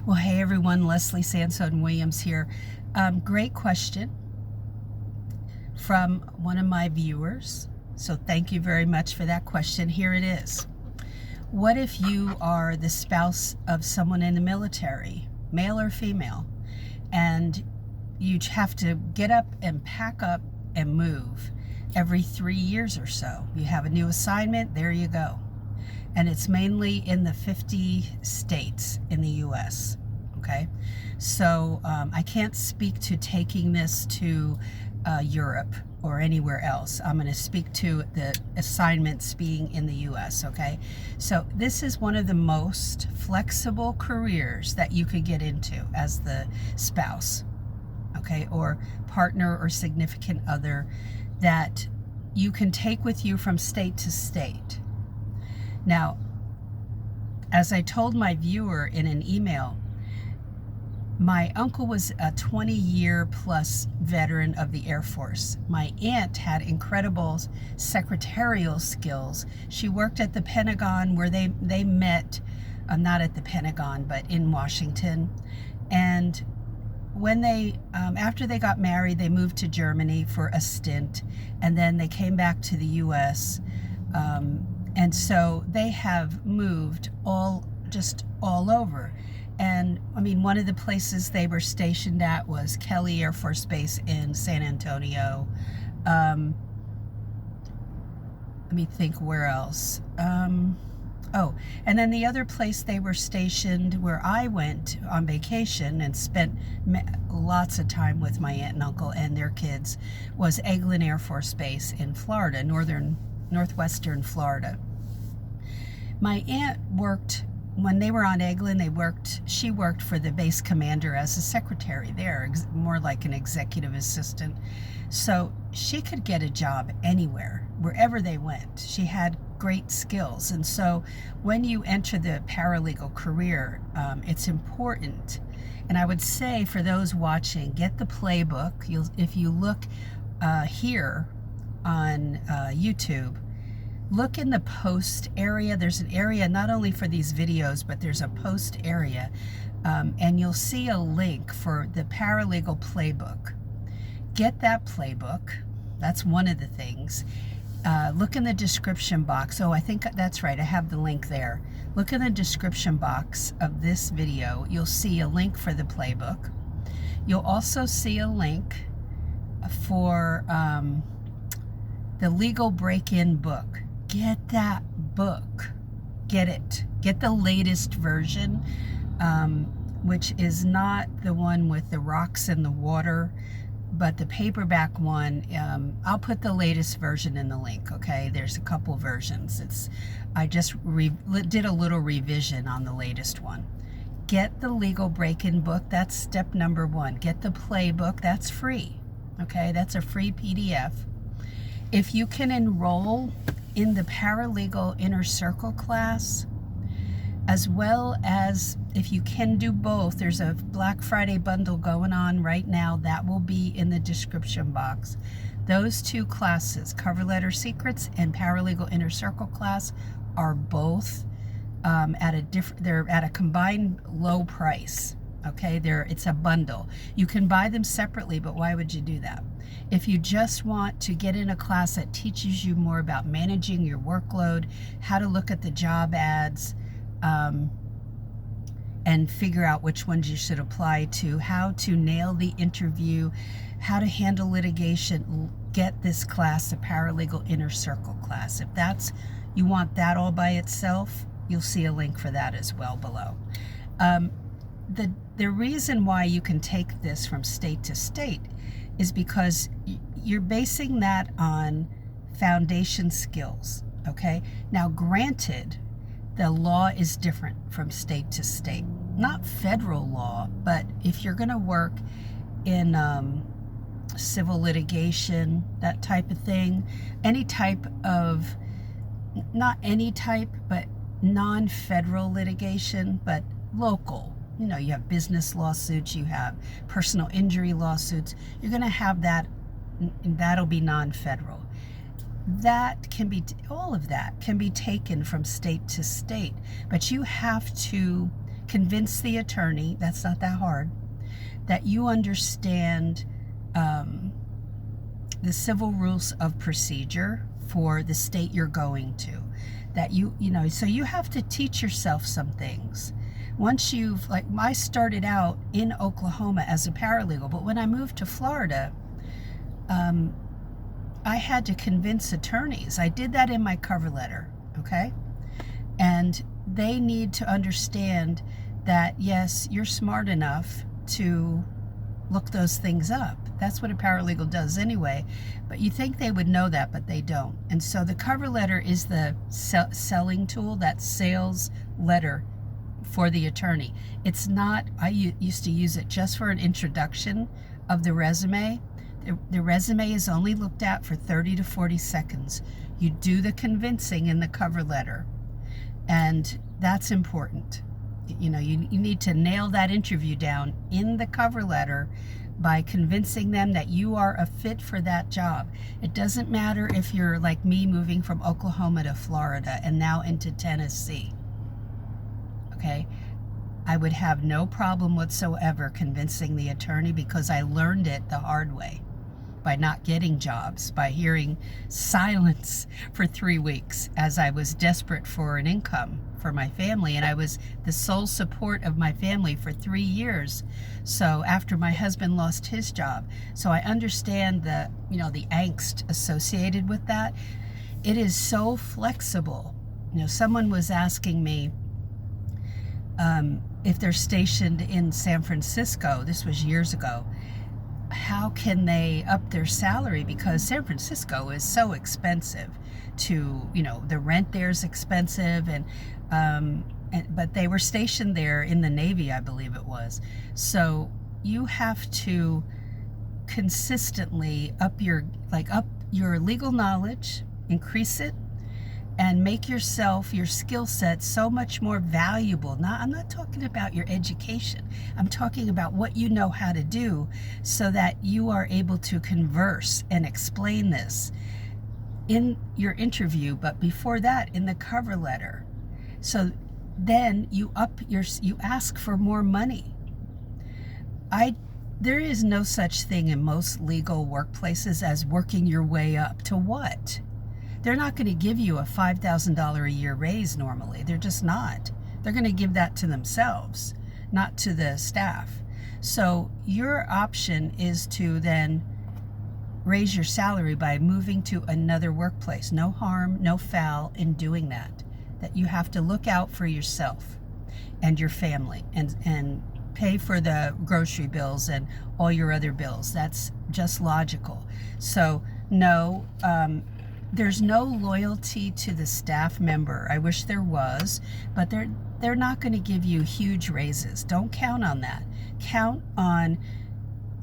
Well, hey everyone, Leslie Sansone Williams here. Great question from one of my viewers. So thank you very much for that question. Here it is. What if you are the spouse of someone in the military, male or female, and you have to get up and pack up and move every 3 years or so? You have a new assignment, there you go. And it's mainly in the 50 states in the US, okay? So I can't speak to taking this to Europe or anywhere else. I'm gonna speak to the assignments being in the US, okay? So this is one of the most flexible careers that you could get into as the spouse, okay? Or partner or significant other that you can take with you from state to state. Now, as I told my viewer in an email, my uncle was a 20-year plus veteran of the Air Force. My aunt had incredible secretarial skills. She worked at the Pentagon where they met, not at the Pentagon, but in Washington. And when they, after they got married, they moved to Germany for a stint, and then they came back to the US. And so they have moved just all over. And I mean, one of the places they were stationed at was Kelly Air Force Base in San Antonio. Let me think where else. Oh, and then the other place they were stationed where I went on vacation and spent lots of time with my aunt and uncle and their kids was Eglin Air Force Base in Florida, northwestern Florida. My aunt worked, when they were on Eglin, she worked for the base commander as a secretary there, more like an executive assistant. So she could get a job anywhere, wherever they went. She had great skills. And so when you enter the paralegal career, it's important. And I would say for those watching, get the playbook. If you look here on YouTube, look in the post area. There's an area not only for these videos, but there's a post area. And you'll see a link for the Paralegal Playbook. Get that playbook. That's one of the things. Look in the description box. Oh, I think that's right. I have the link there. Look in the description box of this video. You'll see a link for the playbook. You'll also see a link for the Legal Break-In book. Get that book. Get it. Get the latest version, which is not the one with the rocks in the water, but the paperback one. I'll put the latest version in the link, okay? There's a couple versions. I just did a little revision on the latest one. Get the Legal Break-In book. That's step number 1. Get the playbook. That's free, okay? That's a free PDF. If you can enroll in the Paralegal Inner Circle class, as well as if you can do both, there's a Black Friday bundle going on right now. That will be in the description box. Those two classes, Cover Letter Secrets and Paralegal Inner Circle class, are both they're at a combined low price. Okay, it's a bundle. You can buy them separately, but why would you do that? If you just want to get in a class that teaches you more about managing your workload, how to look at the job ads, and figure out which ones you should apply to, how to nail the interview, how to handle litigation, get this class, the Paralegal Inner Circle class. If you want that all by itself, you'll see a link for that as well below. The reason why you can take this from state to state is because you're basing that on foundation skills, okay? Now, granted, the law is different from state to state. Not federal law, but if you're gonna work in civil litigation, that type of thing, any type of, not any type, but non-federal litigation, but local. You know, you have business lawsuits, you have personal injury lawsuits. You're going to have that, and that'll be non-federal. That can be, all of that can be taken from state to state, but you have to convince the attorney, that's not that hard, that you understand the civil rules of procedure for the state you're going to. That so you have to teach yourself some things. Once you've, like, I started out in Oklahoma as a paralegal, but when I moved to Florida, I had to convince attorneys. I did that in my cover letter, okay? And they need to understand that, yes, you're smart enough to look those things up. That's what a paralegal does anyway. But you think they would know that, but they don't. And so the cover letter is the selling tool, that sales letter for the attorney. It's not, I used to use it just for an introduction of the resume. The resume is only looked at for 30 to 40 seconds. You do the convincing in the cover letter. And that's important. You need to nail that interview down in the cover letter by convincing them that you are a fit for that job. It doesn't matter if you're like me, moving from Oklahoma to Florida and now into Tennessee. Okay? I would have no problem whatsoever convincing the attorney, because I learned it the hard way by not getting jobs, by hearing silence for 3 weeks as I was desperate for an income for my family, and I was the sole support of my family for 3 years. So after my husband lost his job, so I understand the angst associated with that. It is so flexible. Someone was asking me if they're stationed in San Francisco, this was years ago, how can they up their salary, because San Francisco is so expensive to, the rent there is expensive, but they were stationed there in the Navy, I believe it was. So you have to consistently up your legal knowledge, increase it, and make your skill set so much more valuable. I'm not talking about your education. I'm talking about what you know how to do, so that you are able to converse and explain this in your interview, but before that, in the cover letter. So then you ask for more money. There is no such thing in most legal workplaces as working your way up to what? They're not going to give you a $5,000 a year raise normally. They're just not. They're going to give that to themselves, not to the staff. So your option is to then raise your salary by moving to another workplace. No harm, no foul in doing that. That you have to look out for yourself and your family and pay for the grocery bills and all your other bills. That's just logical. So no, there's no loyalty to the staff member. I wish there was, but they're not going to give you huge raises. Don't count on that. Count on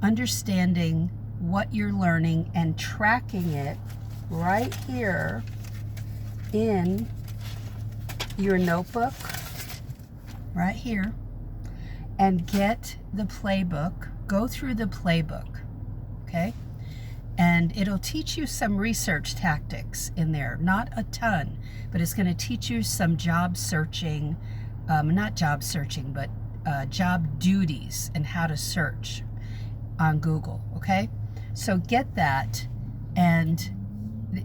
understanding what you're learning and tracking it right here in your notebook, right here, and get the playbook. Go through the playbook, okay? And it'll teach you some research tactics in there. Not a ton, but it's going to teach you some job searching, not job searching, but job duties and how to search on Google, okay? So get that, and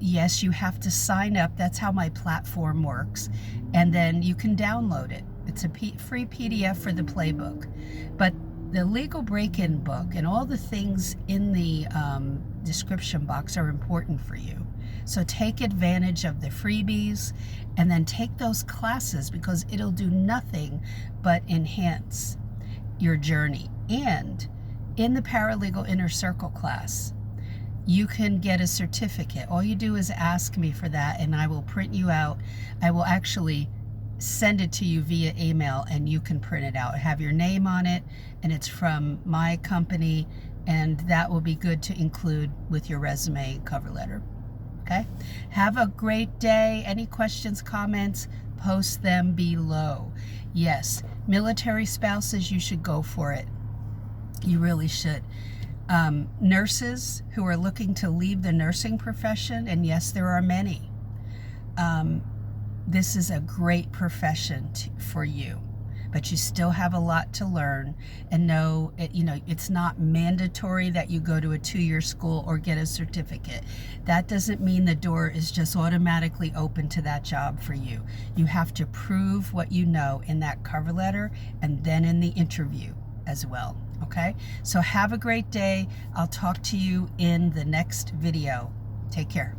yes, you have to sign up. That's how my platform works. And then you can download it. It's a free PDF for the playbook. But the legal break-in book and all the things in the description box are important for you. So take advantage of the freebies and then take those classes, because it'll do nothing but enhance your journey. And in the Paralegal Inner Circle class, you can get a certificate. All you do is ask me for that, and I will print you out. I will actually send it to you via email, and you can print it out. Have your name on it, and it's from my company, and that will be good to include with your resume cover letter. Okay? Have a great day. Any questions, comments, post them below. Yes, military spouses, you should go for it. You really should. Nurses who are looking to leave the nursing profession, and yes, there are many. This is a great profession for you. but you still have a lot to learn. And know, it's not mandatory that you go to a 2-year school or get a certificate. That doesn't mean the door is just automatically open to that job for you. You have to prove what you know in that cover letter and then in the interview as well. Okay, so have a great day. I'll talk to you in the next video. Take care.